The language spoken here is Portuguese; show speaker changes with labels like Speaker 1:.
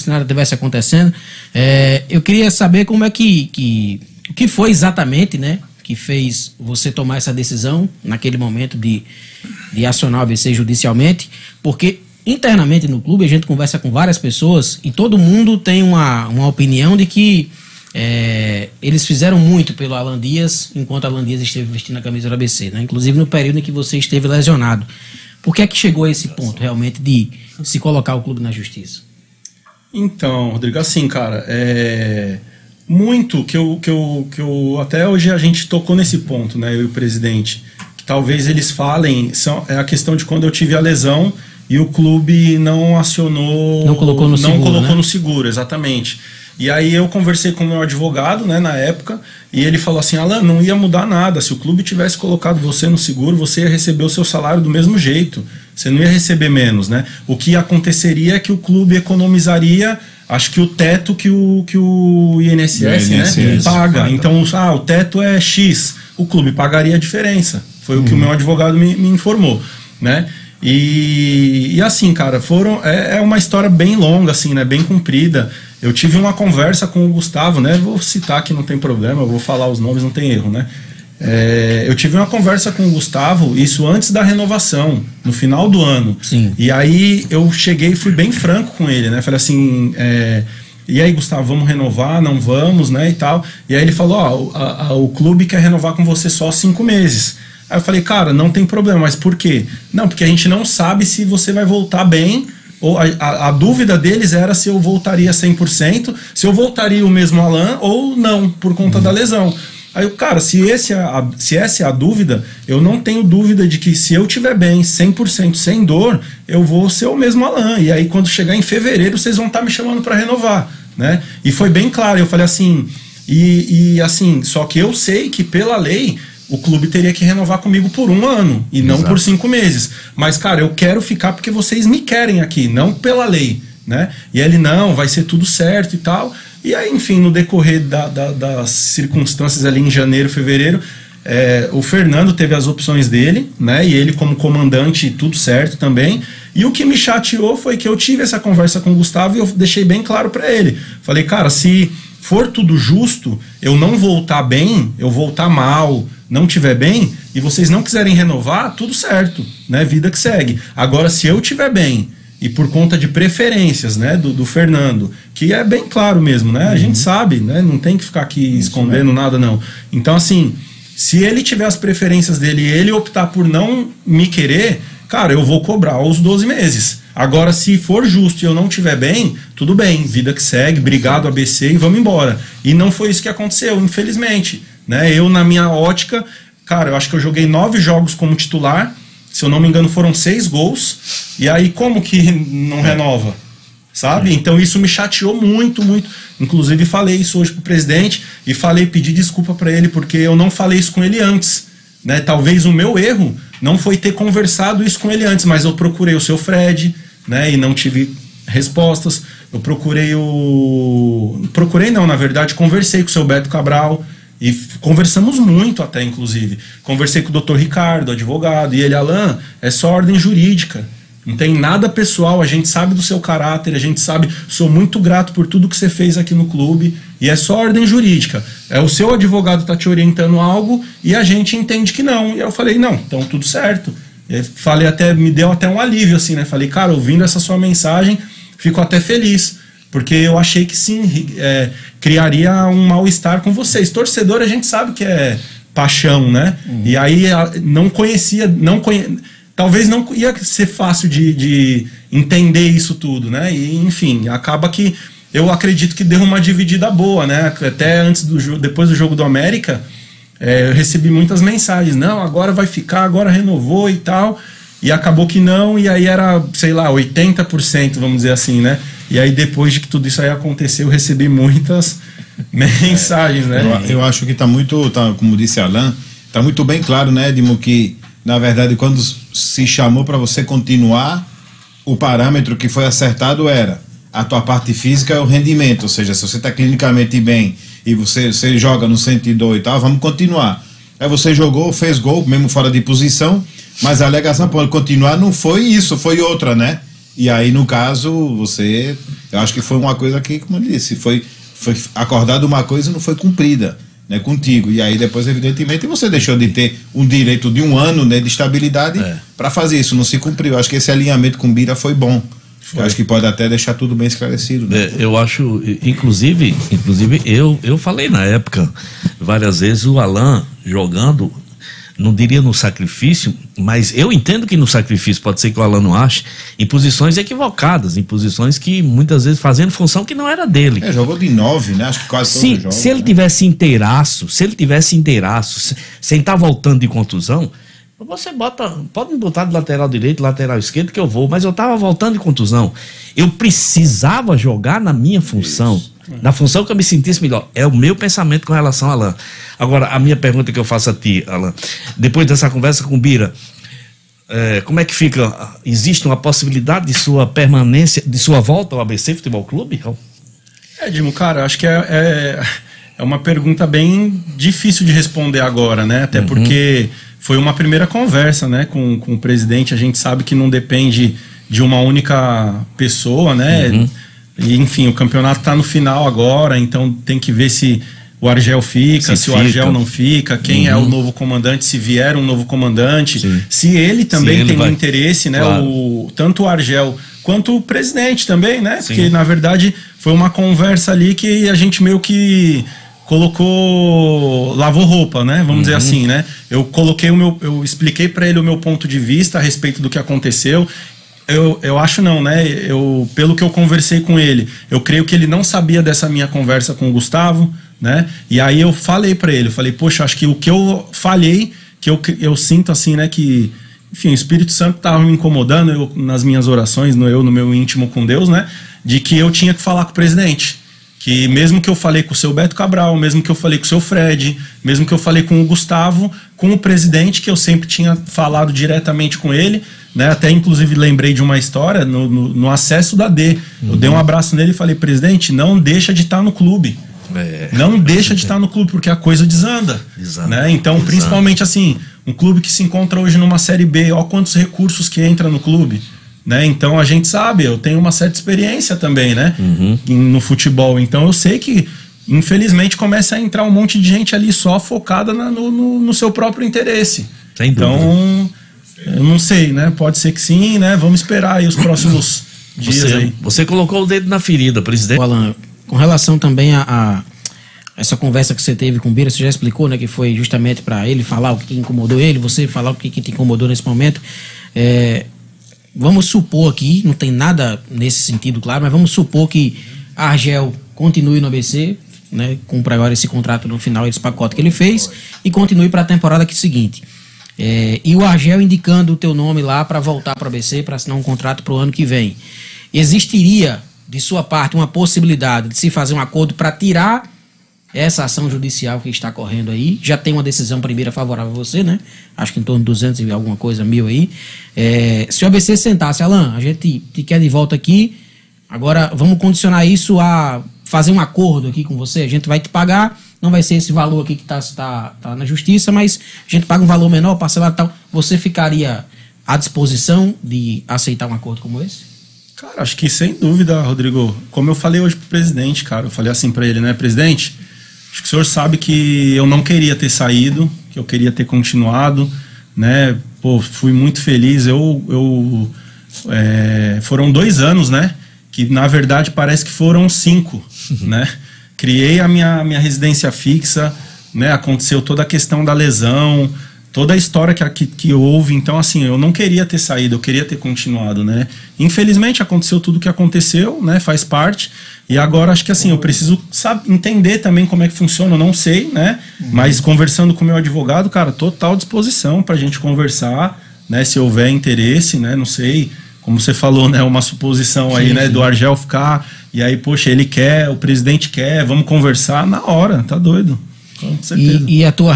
Speaker 1: se nada estivesse acontecendo. Eu queria saber como é que o que foi exatamente, né, que fez você tomar essa decisão naquele momento de acionar o ABC judicialmente, porque internamente no clube a gente conversa com várias pessoas e todo mundo tem uma opinião de que eles fizeram muito pelo Alan Dias enquanto Alan Dias esteve vestindo a camisa do ABC, né? Inclusive no período em que você esteve lesionado. Por que é que chegou a esse ponto realmente de se colocar o clube na justiça?
Speaker 2: Então, Rodrigo, assim, cara, muito que eu até hoje a gente tocou nesse ponto, né, eu e o presidente, que talvez eles falem, é a questão de quando eu tive a lesão e o clube não acionou,
Speaker 1: não colocou
Speaker 2: no seguro, exatamente. E aí eu conversei com o meu advogado, né, na época, e ele falou assim: Alan, não ia mudar nada, se o clube tivesse colocado você no seguro, você ia receber o seu salário do mesmo jeito, você não ia receber menos, né? O que aconteceria é que o clube economizaria, acho que o teto que o INSS, né, paga. Então, o teto é X, o clube pagaria a diferença. Foi o que o meu advogado me informou, né? E assim, cara, é uma história bem longa, assim, né, bem comprida. Eu tive uma conversa com o Gustavo, né, vou citar que não tem problema, eu vou falar os nomes, não tem erro, né. Eu tive uma conversa com o Gustavo, isso antes da renovação, no final do ano.
Speaker 1: Sim.
Speaker 2: E aí eu cheguei e fui bem franco com ele, né, falei assim, e aí, Gustavo, vamos renovar, não vamos, né, e tal. E aí ele falou, o clube quer renovar com você só 5 meses. Aí eu falei, cara, não tem problema, mas por quê? Não, porque a gente não sabe se você vai voltar bem, ou a dúvida deles era se eu voltaria 100%, se eu voltaria o mesmo Alan ou não, por conta da lesão. Aí, cara, se essa é a dúvida, eu não tenho dúvida de que se eu estiver bem, 100% sem dor, eu vou ser o mesmo Alan. E aí, quando chegar em fevereiro, vocês vão estar me chamando para renovar, né? E foi bem claro, eu falei assim, assim, só que eu sei que pela lei o clube teria que renovar comigo por 1 ano e não por 5 meses. Mas, cara, eu quero ficar porque vocês me querem aqui, não pela lei, né? E ele, não, vai ser tudo certo e tal. E aí, enfim, no decorrer das circunstâncias ali em janeiro, fevereiro, o Fernando teve as opções dele, né? E ele como comandante, tudo certo também. E o que me chateou foi que eu tive essa conversa com o Gustavo e eu deixei bem claro para ele. Falei, cara, se for tudo justo, eu não voltar bem, eu voltar mal, não tiver bem, e vocês não quiserem renovar, tudo certo, né? Vida que segue. Agora, se eu tiver bem, e por conta de preferências, né, do Fernando, que é bem claro mesmo, né? A gente sabe, né? Não tem que ficar aqui escondendo nada, não. Então, assim, se ele tiver as preferências dele e ele optar por não me querer, cara, eu vou cobrar os 12 meses. Agora, se for justo e eu não estiver bem, tudo bem, vida que segue, obrigado ABC e vamos embora. E não foi isso que aconteceu, infelizmente, né? Eu, na minha ótica, cara, eu acho que eu joguei 9 jogos como titular, se eu não me engano foram 6 gols, e aí como que não renova? Sabe? Então isso me chateou muito, muito. Inclusive falei isso hoje pro presidente e pedi desculpa para ele, porque eu não falei isso com ele antes, né? Talvez o meu erro não foi ter conversado isso com ele antes, mas eu procurei o seu Fred, né? E não tive respostas. Eu conversei com o seu Beto Cabral e conversamos muito até, inclusive. Conversei com o Dr. Ricardo, advogado, e ele, Alan, é só ordem jurídica. Não tem nada pessoal, a gente sabe do seu caráter, a gente sabe, sou muito grato por tudo que você fez aqui no clube, e é só ordem jurídica. O seu advogado tá te orientando algo e a gente entende que não. E eu falei, não, então tudo certo. Me deu até um alívio, assim, né? Falei, cara, ouvindo essa sua mensagem, fico até feliz, porque eu achei que sim, criaria um mal-estar com vocês. Torcedor, a gente sabe que é paixão, né? E aí talvez não ia ser fácil de entender isso tudo, né? E, enfim, acaba que eu acredito que deu uma dividida boa, né? Até depois do jogo do América, eu recebi muitas mensagens. Não, agora vai ficar, agora renovou e tal. E acabou que não, e aí era, sei lá, 80%, vamos dizer assim, né? E aí depois de que tudo isso aí aconteceu, eu recebi muitas mensagens, né?
Speaker 3: Eu acho que como disse Alan, tá muito bem claro, né, Edmo, que na verdade quando se chamou para você continuar, o parâmetro que foi acertado era a tua parte física é o rendimento, ou seja, se você está clinicamente bem e você joga no sentido e tal, vamos continuar. Aí você jogou, fez gol, mesmo fora de posição, mas a alegação para continuar não foi isso, foi outra, né? E aí, no caso, eu acho que foi uma coisa que, como eu disse, foi acordado uma coisa e não foi cumprida, né, contigo. E aí depois, evidentemente, você deixou de ter um direito de 1 ano, né, de estabilidade para fazer isso, não se cumpriu. Eu acho que esse alinhamento com o Bira foi bom. Eu acho que pode até deixar tudo bem esclarecido, né?
Speaker 4: Eu acho, inclusive eu falei na época várias vezes, o Alan jogando, não diria no sacrifício, mas eu entendo que no sacrifício, pode ser que o Alan não ache, em posições equivocadas, em posições que muitas vezes fazendo função que não era dele.
Speaker 3: Jogou de 9, né? Acho que quase todos os jogos.
Speaker 4: Se ele tivesse inteiraço, sem estar voltando de contusão, você pode me botar de lateral direito, lateral esquerdo, que eu vou, mas eu estava voltando de contusão. Eu precisava jogar na minha função, na função que eu me sentisse melhor. É o meu pensamento com relação a Alan. Agora, a minha pergunta que eu faço a ti, Alan, depois dessa conversa com o Bira, como é que fica? Existe uma possibilidade de sua permanência, de sua volta ao ABC Futebol Clube?
Speaker 2: Dimo, cara, acho que é uma pergunta bem difícil de responder agora, né? Até porque foi uma primeira conversa, né, com o presidente. A gente sabe que não depende de uma única pessoa, né? E, enfim, o campeonato está no final agora, então tem que ver se o Argel fica, se o Argel não fica, quem é o novo comandante, se vier um novo comandante, se ele também tem interesse, né? Claro. Tanto o Argel quanto o presidente também, né? Sim. Porque, na verdade, foi uma conversa ali que a gente meio que lavou roupa, né? Vamos dizer assim, né? Eu expliquei para ele o meu ponto de vista a respeito do que aconteceu. Eu acho não, né? Pelo que eu conversei com ele, eu creio que ele não sabia dessa minha conversa com o Gustavo, né? E aí eu falei para ele, poxa, acho que o que eu falhei, que eu sinto assim, né? Que, enfim, o Espírito Santo estava me incomodando nas minhas orações, no meu íntimo com Deus, né? De que eu tinha que falar com o presidente. Que mesmo que eu falei com o seu Beto Cabral, mesmo que eu falei com o seu Fred, mesmo que eu falei com o Gustavo, com o presidente, que eu sempre tinha falado diretamente com ele, né? Até inclusive lembrei de uma história no acesso da D. Eu dei um abraço nele e falei, presidente, não deixa de estar no clube. Não deixa de estar no clube, porque a coisa desanda. Né? Então, principalmente assim, um clube que se encontra hoje numa Série B, olha quantos recursos que entra no clube. Né? Então a gente sabe, eu tenho uma certa experiência também, né? No futebol, então eu sei que infelizmente começa a entrar um monte de gente ali só focada no seu próprio interesse. Então eu não sei, né? Pode ser que sim, né? Vamos esperar aí os próximos dias aí.
Speaker 4: Você colocou o dedo na ferida, presidente.
Speaker 1: Alan, com relação também a essa conversa que você teve com o Bira, você já explicou, né? Que foi justamente para ele falar o que incomodou ele, você falar o que te incomodou nesse momento. Vamos supor aqui, não tem nada nesse sentido, claro, mas vamos supor que a Argel continue no ABC, né, cumpra agora esse contrato no final, esse pacote que ele fez, e continue para a temporada seguinte. E o Argel indicando o teu nome lá para voltar para o ABC, para assinar um contrato para o ano que vem. Existiria, de sua parte, uma possibilidade de se fazer um acordo para tirar essa ação judicial que está correndo aí? Já tem uma decisão primeira favorável a você, né? Acho que em torno de 200 e alguma coisa mil aí. Se o ABC sentasse, Alan, a gente te quer de volta aqui, agora vamos condicionar isso a fazer um acordo aqui com você, a gente vai te pagar, não vai ser esse valor aqui que tá na justiça, mas a gente paga um valor menor, parcelado e tal. Você ficaria à disposição de aceitar um acordo como esse?
Speaker 2: Cara, acho que sem dúvida, Rodrigo. Como eu falei hoje pro presidente, cara, eu falei assim para ele, né, presidente? Acho que o senhor sabe que eu não queria ter saído, que eu queria ter continuado, né? Pô, fui muito feliz. Foram 2 anos, né? Que na verdade parece que foram 5, né? Criei a minha residência fixa, né? Aconteceu toda a questão da lesão, toda a história que houve. Então, assim, eu não queria ter saído, eu queria ter continuado, né? Infelizmente aconteceu tudo o que aconteceu, né? Faz parte. E agora acho que assim, eu preciso entender também como é que funciona, eu não sei, né? Mas conversando com o meu advogado, cara, total disposição pra gente conversar, né? Se houver interesse, né? Não sei, como você falou, né? Uma suposição aí, né? Do Argel ficar, e aí, poxa, ele quer, o presidente quer, vamos conversar na hora, tá doido? Com certeza.
Speaker 1: E a tua